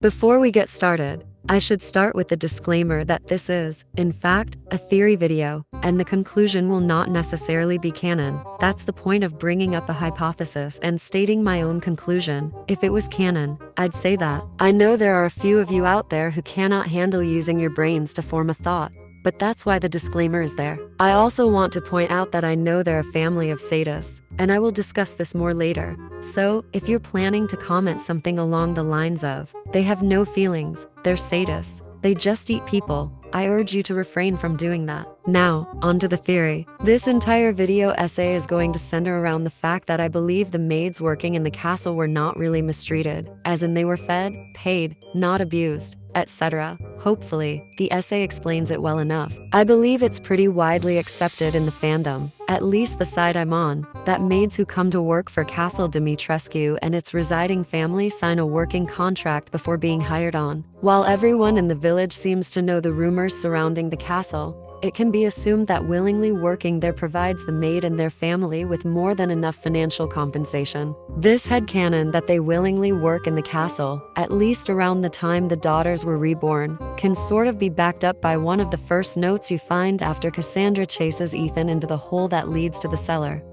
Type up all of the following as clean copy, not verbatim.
Before we get started, I should start with the disclaimer that this is, in fact, a theory video, and the conclusion will not necessarily be canon. That's the point of bringing up a hypothesis and stating my own conclusion. If it was canon, I'd say that. I know there are a few of you out there who cannot handle using your brains to form a thought, but that's why the disclaimer is there. I also want to point out that I know they're a family of sadists, and I will discuss this more later. So, if you're planning to comment something along the lines of, "They have no feelings, they're sadists, they just eat people," I urge you to refrain from doing that. Now, onto the theory. This entire video essay is going to center around the fact that I believe the maids working in the castle were not really mistreated, as in they were fed, paid, not abused, etc. Hopefully, the essay explains it well enough. I believe it's pretty widely accepted in the fandom, at least the side I'm on, that maids who come to work for Castle Dimitrescu and its residing family sign a working contract before being hired on. While everyone in the village seems to know the rumors surrounding the castle, it can be assumed that willingly working there provides the maid and their family with more than enough financial compensation. This headcanon that they willingly work in the castle, at least around the time the daughters were reborn, can sort of be backed up by one of the first notes you find after Cassandra chases Ethan into the hole that leads to the cellar.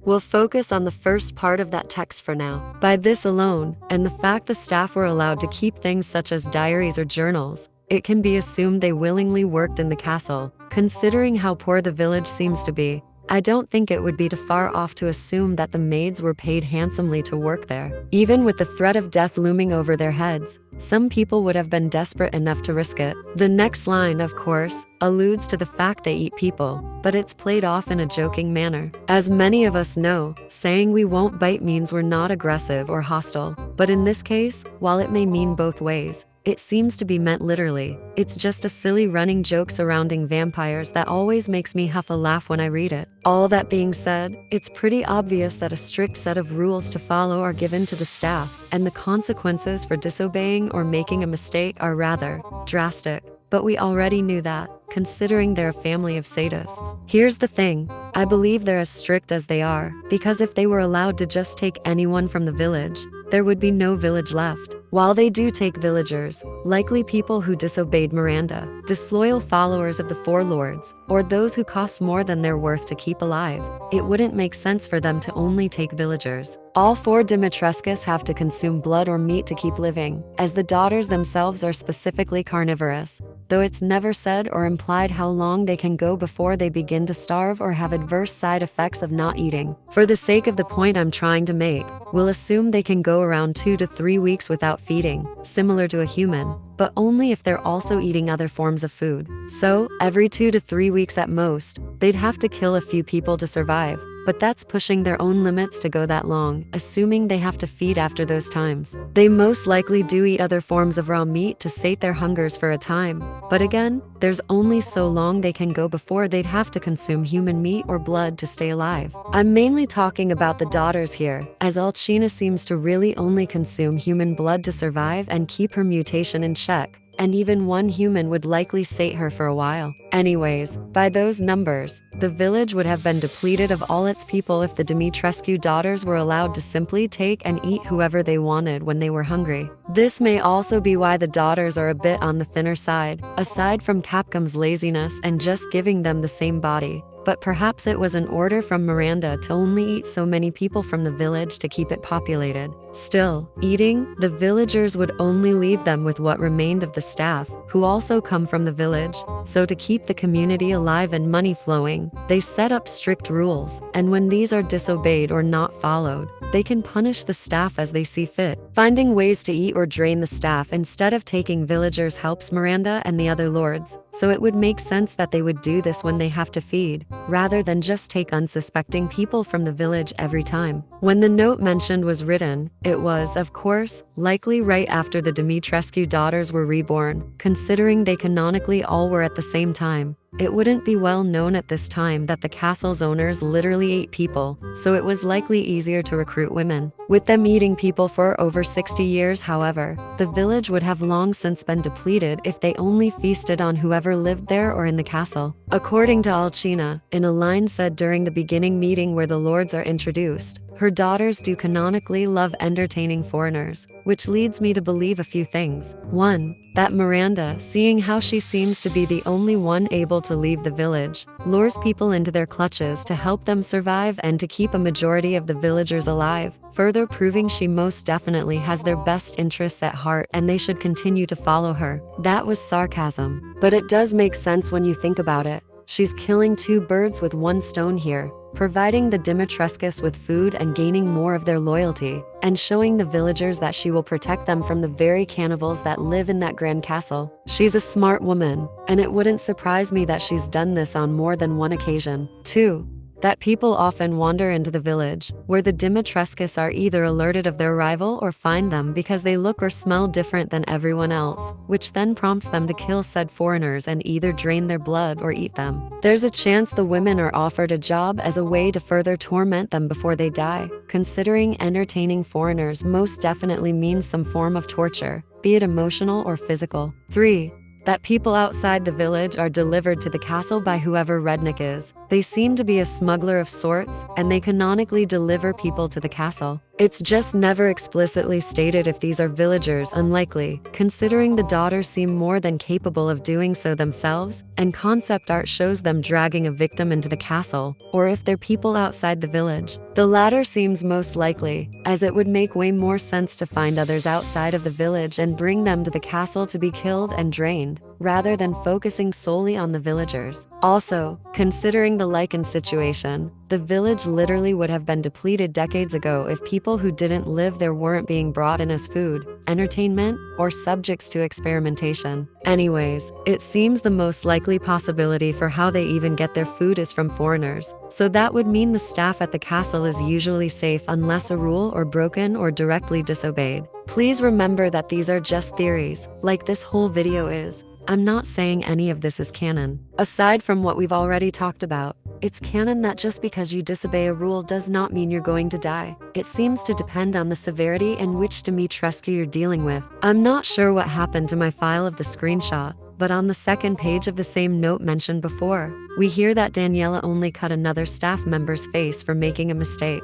We'll focus on the first part of that text for now. By this alone, and the fact the staff were allowed to keep things such as diaries or journals, it can be assumed they willingly worked in the castle. Considering how poor the village seems to be, I don't think it would be too far off to assume that the maids were paid handsomely to work there. Even with the threat of death looming over their heads, some people would have been desperate enough to risk it. The next line, of course, alludes to the fact they eat people, but it's played off in a joking manner. As many of us know, saying we won't bite means we're not aggressive or hostile. But in this case, while it may mean both ways, it seems to be meant literally. It's just a silly running joke surrounding vampires that always makes me huff a laugh when I read it. All that being said, it's pretty obvious that a strict set of rules to follow are given to the staff, and the consequences for disobeying or making a mistake are rather drastic. But we already knew that, considering they're a family of sadists. Here's the thing, I believe they're as strict as they are, because if they were allowed to just take anyone from the village, there would be no village left. While they do take villagers, likely people who disobeyed Miranda, disloyal followers of the Four Lords, or those who cost more than they're worth to keep alive, it wouldn't make sense for them to only take villagers. All four Dimitrescus have to consume blood or meat to keep living, as the daughters themselves are specifically carnivorous, though it's never said or implied how long they can go before they begin to starve or have adverse side effects of not eating. For the sake of the point I'm trying to make, we'll assume they can go around 2 to 3 weeks without feeding, similar to a human, but only if they're also eating other forms of food. So, every 2 to 3 weeks at most, they'd have to kill a few people to survive. But that's pushing their own limits to go that long, assuming they have to feed after those times. They most likely do eat other forms of raw meat to sate their hungers for a time. But again, there's only so long they can go before they'd have to consume human meat or blood to stay alive. I'm mainly talking about the daughters here, as Alcina seems to really only consume human blood to survive and keep her mutation in check, and even one human would likely sate her for a while. Anyways, by those numbers, the village would have been depleted of all its people if the Dimitrescu daughters were allowed to simply take and eat whoever they wanted when they were hungry. This may also be why the daughters are a bit on the thinner side, aside from Capcom's laziness and just giving them the same body. But perhaps it was an order from Miranda to only eat so many people from the village to keep it populated. Still, eating, the villagers would only leave them with what remained of the staff, who also come from the village. So to keep the community alive and money flowing, they set up strict rules, and when these are disobeyed or not followed, they can punish the staff as they see fit. Finding ways to eat or drain the staff instead of taking villagers helps Miranda and the other lords, so it would make sense that they would do this when they have to feed, rather than just take unsuspecting people from the village every time. When the note mentioned was written, it was, of course, likely right after the Dimitrescu daughters were reborn, considering they canonically all were at the same time. It wouldn't be well known at this time that the castle's owners literally ate people, so it was likely easier to recruit women. With them eating people for over 60 years, however, the village would have long since been depleted if they only feasted on whoever lived there or in the castle. According to Alcina, in a line said during the beginning meeting where the lords are introduced, her daughters do canonically love entertaining foreigners, which leads me to believe a few things. 1. That Miranda, seeing how she seems to be the only one able to leave the village, lures people into their clutches to help them survive and to keep a majority of the villagers alive, further proving she most definitely has their best interests at heart and they should continue to follow her. That was sarcasm. But it does make sense when you think about it. She's killing two birds with one stone here, providing the Dimitrescus with food and gaining more of their loyalty, and showing the villagers that she will protect them from the very cannibals that live in that grand castle. She's a smart woman, and it wouldn't surprise me that she's done this on more than one occasion. 2. That people often wander into the village, where the Dimitrescus are either alerted of their arrival or find them because they look or smell different than everyone else, which then prompts them to kill said foreigners and either drain their blood or eat them. There's a chance the women are offered a job as a way to further torment them before they die, considering entertaining foreigners most definitely means some form of torture, be it emotional or physical. 3. That people outside the village are delivered to the castle by whoever Redneck is. They seem to be a smuggler of sorts, and they canonically deliver people to the castle. It's just never explicitly stated if these are villagers, unlikely, considering the daughters seem more than capable of doing so themselves, and concept art shows them dragging a victim into the castle, or if they're people outside the village. The latter seems most likely, as it would make way more sense to find others outside of the village and bring them to the castle to be killed and drained, rather than focusing solely on the villagers. Also, considering the Lycan situation, the village literally would have been depleted decades ago if people who didn't live there weren't being brought in as food, entertainment, or subjects to experimentation. Anyways, it seems the most likely possibility for how they even get their food is from foreigners, so that would mean the staff at the castle is usually safe unless a rule or broken or directly disobeyed. Please remember that these are just theories, like this whole video is. I'm not saying any of this is canon. Aside from what we've already talked about, it's canon that just because you disobey a rule does not mean you're going to die. It seems to depend on the severity in which Dimitrescu you're dealing with. I'm not sure what happened to my file of the screenshot, but on the second page of the same note mentioned before, we hear that Daniela only cut another staff member's face for making a mistake.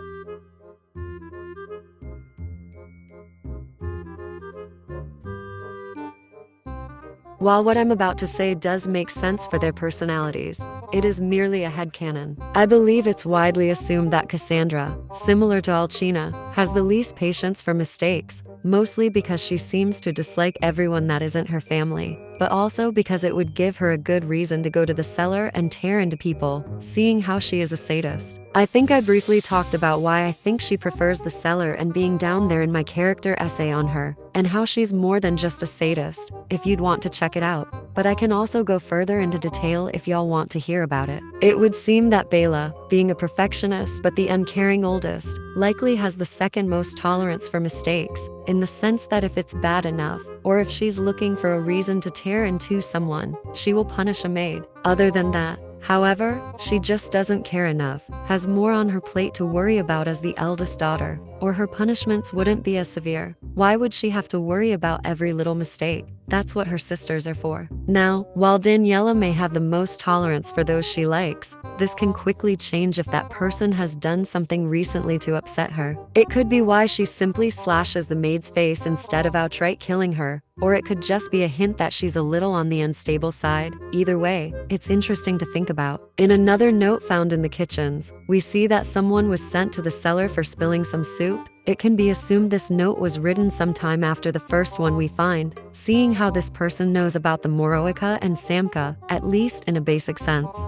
While what I'm about to say does make sense for their personalities, it is merely a headcanon. I believe it's widely assumed that Cassandra, similar to Alcina, has the least patience for mistakes, mostly because she seems to dislike everyone that isn't her family, but also because it would give her a good reason to go to the cellar and tear into people, seeing how she is a sadist. I think I briefly talked about why I think she prefers the cellar and being down there in my character essay on her, and how she's more than just a sadist, if you'd want to check it out. But I can also go further into detail if y'all want to hear about it. It would seem that Bela, being a perfectionist but the uncaring oldest, likely has the second most tolerance for mistakes, in the sense that if it's bad enough, or if she's looking for a reason to tear into someone, she will punish a maid. Other than that, however, she just doesn't care enough, has more on her plate to worry about as the eldest daughter, or her punishments wouldn't be as severe. Why would she have to worry about every little mistake? That's what her sisters are for. Now, while Daniela may have the most tolerance for those she likes, this can quickly change if that person has done something recently to upset her. It could be why she simply slashes the maid's face instead of outright killing her, or it could just be a hint that she's a little on the unstable side. Either way, it's interesting to think about. In another note found in the kitchens, we see that someone was sent to the cellar for spilling some soup. It can be assumed this note was written sometime after the first one we find, seeing how this person knows about the Moroica and Samka, at least in a basic sense.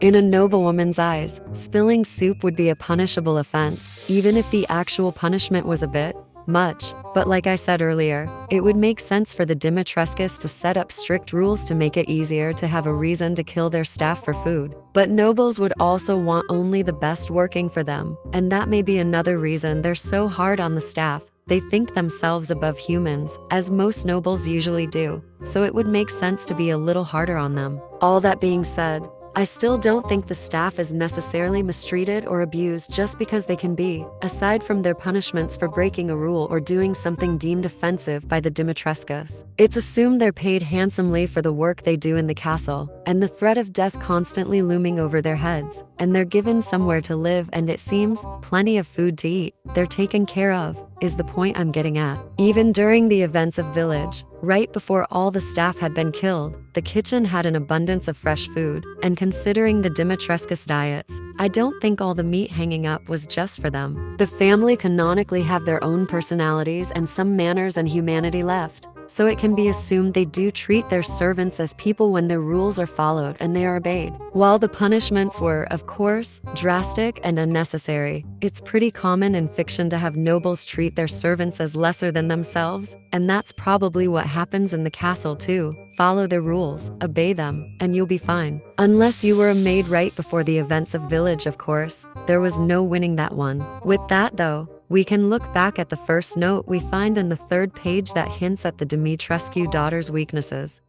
In a noblewoman's eyes, spilling soup would be a punishable offense, even if the actual punishment was a bit much. But like I said earlier, it would make sense for the Dimitrescus to set up strict rules to make it easier to have a reason to kill their staff for food. But nobles would also want only the best working for them, and that may be another reason they're so hard on the staff. They think themselves above humans, as most nobles usually do, so it would make sense to be a little harder on them. All that being said, I still don't think the staff is necessarily mistreated or abused just because they can be, aside from their punishments for breaking a rule or doing something deemed offensive by the Dimitrescus. It's assumed they're paid handsomely for the work they do in the castle, and the threat of death constantly looming over their heads, and they're given somewhere to live and, it seems, plenty of food to eat. They're taken care of, is the point I'm getting at. Even during the events of Village, right before all the staff had been killed, the kitchen had an abundance of fresh food, and considering the Dimitrescus diets, I don't think all the meat hanging up was just for them. The family canonically have their own personalities and some manners and humanity left, so it can be assumed they do treat their servants as people when their rules are followed and they are obeyed. While the punishments were, of course, drastic and unnecessary, it's pretty common in fiction to have nobles treat their servants as lesser than themselves, and that's probably what happens in the castle too. Follow their rules, obey them, and you'll be fine. Unless you were a maid right before the events of Village, of course. There was no winning that one. With that though, we can look back at the first note we find in the third page that hints at the Dimitrescu daughter's weaknesses.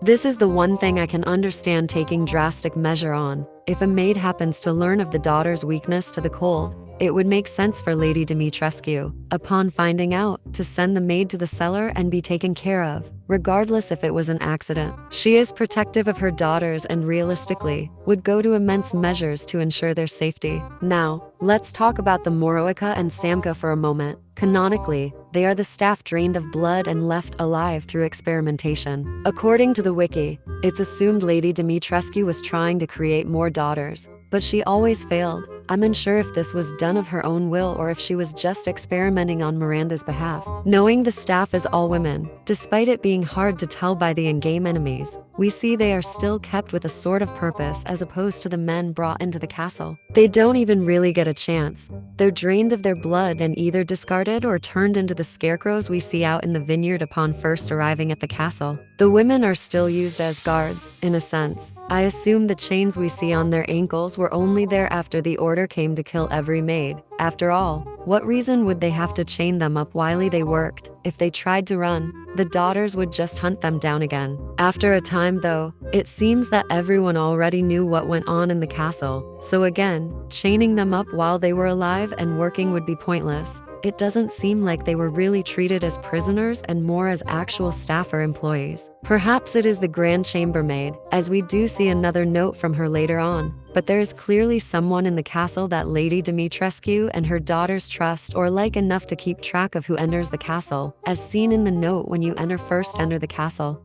This is the one thing I can understand taking drastic measure on. If a maid happens to learn of the daughter's weakness to the cold, it would make sense for Lady Dimitrescu, upon finding out, to send the maid to the cellar and be taken care of, regardless if it was an accident. She is protective of her daughters and realistically, would go to immense measures to ensure their safety. Now, let's talk about the Moroica and Samka for a moment. Canonically, they are the staff drained of blood and left alive through experimentation. According to the wiki, it's assumed Lady Dimitrescu was trying to create more daughters, but she always failed. I'm unsure if this was done of her own will or if she was just experimenting on Miranda's behalf. Knowing the staff is all women, despite it being hard to tell by the in-game enemies, we see they are still kept with a sort of purpose as opposed to the men brought into the castle. They don't even really get a chance. They're drained of their blood and either discarded or turned into the scarecrows we see out in the vineyard upon first arriving at the castle. The women are still used as guards, in a sense. I assume the chains we see on their ankles were only there after the order came to kill every maid. After all, what reason would they have to chain them up while they worked? If they tried to run, the daughters would just hunt them down again. After a time though, it seems that everyone already knew what went on in the castle, so again, chaining them up while they were alive and working would be pointless. It doesn't seem like they were really treated as prisoners and more as actual staff or employees. Perhaps it is the Grand Chambermaid, as we do see another note from her later on, but there is clearly someone in the castle that Lady Dimitrescu and her daughters trust or like enough to keep track of who enters the castle, as seen in the note when you first enter the castle.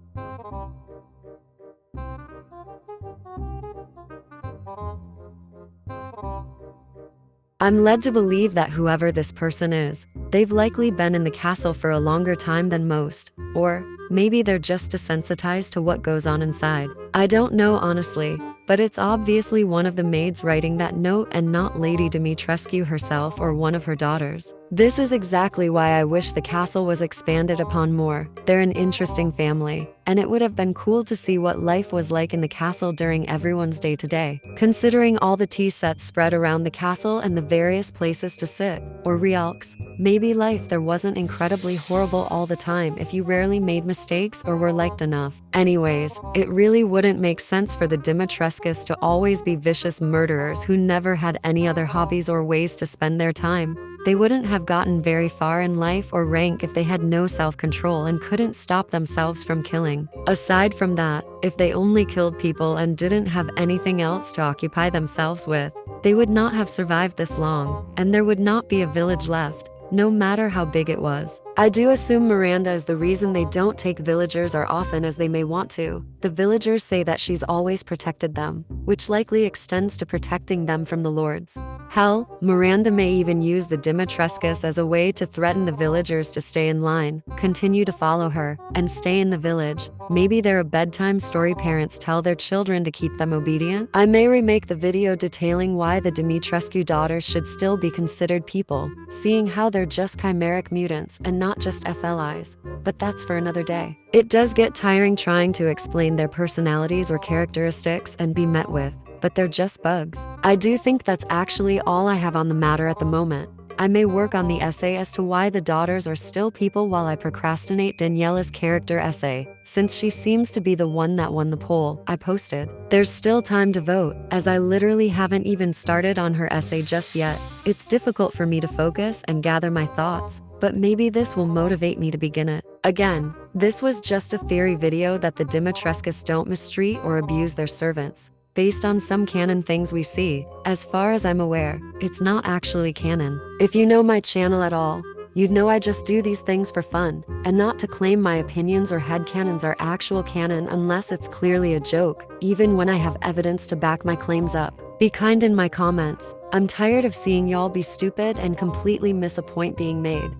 I'm led to believe that whoever this person is, they've likely been in the castle for a longer time than most, or maybe they're just desensitized to what goes on inside. I don't know honestly, but it's obviously one of the maids writing that note and not Lady Dimitrescu herself or one of her daughters. This is exactly why I wish the castle was expanded upon more. They're an interesting family, and it would have been cool to see what life was like in the castle during everyone's day-to-day. Considering all the tea sets spread around the castle and the various places to sit, or realks, maybe life there wasn't incredibly horrible all the time if you rarely made mistakes or were liked enough. Anyways, it really wouldn't make sense for the Dimitrescus to always be vicious murderers who never had any other hobbies or ways to spend their time. They wouldn't have gotten very far in life or rank if they had no self-control and couldn't stop themselves from killing. Aside from that, if they only killed people and didn't have anything else to occupy themselves with, they would not have survived this long, and there would not be a village left, no matter how big it was. I do assume Miranda is the reason they don't take villagers as often as they may want to. The villagers say that she's always protected them, which likely extends to protecting them from the lords. Hell, Miranda may even use the Dimitrescus as a way to threaten the villagers to stay in line, continue to follow her, and stay in the village. Maybe they're a bedtime story parents tell their children to keep them obedient. I may remake the video detailing why the Dimitrescu daughters should still be considered people, seeing how they're just chimeric mutants and not just FLIs, but that's for another day. It does get tiring trying to explain their personalities or characteristics and be met with, but they're just bugs. I do think that's actually all I have on the matter at the moment. I may work on the essay as to why the daughters are still people while I procrastinate Daniela's character essay, since she seems to be the one that won the poll I posted. There's still time to vote, as I literally haven't even started on her essay just yet. It's difficult for me to focus and gather my thoughts, but maybe this will motivate me to begin it. Again, this was just a theory video that the Dimitrescus don't mistreat or abuse their servants. Based on some canon things we see, as far as I'm aware, it's not actually canon. If you know my channel at all, you'd know I just do these things for fun, and not to claim my opinions or headcanons are actual canon unless it's clearly a joke, even when I have evidence to back my claims up. Be kind in my comments. I'm tired of seeing y'all be stupid and completely miss a point being made.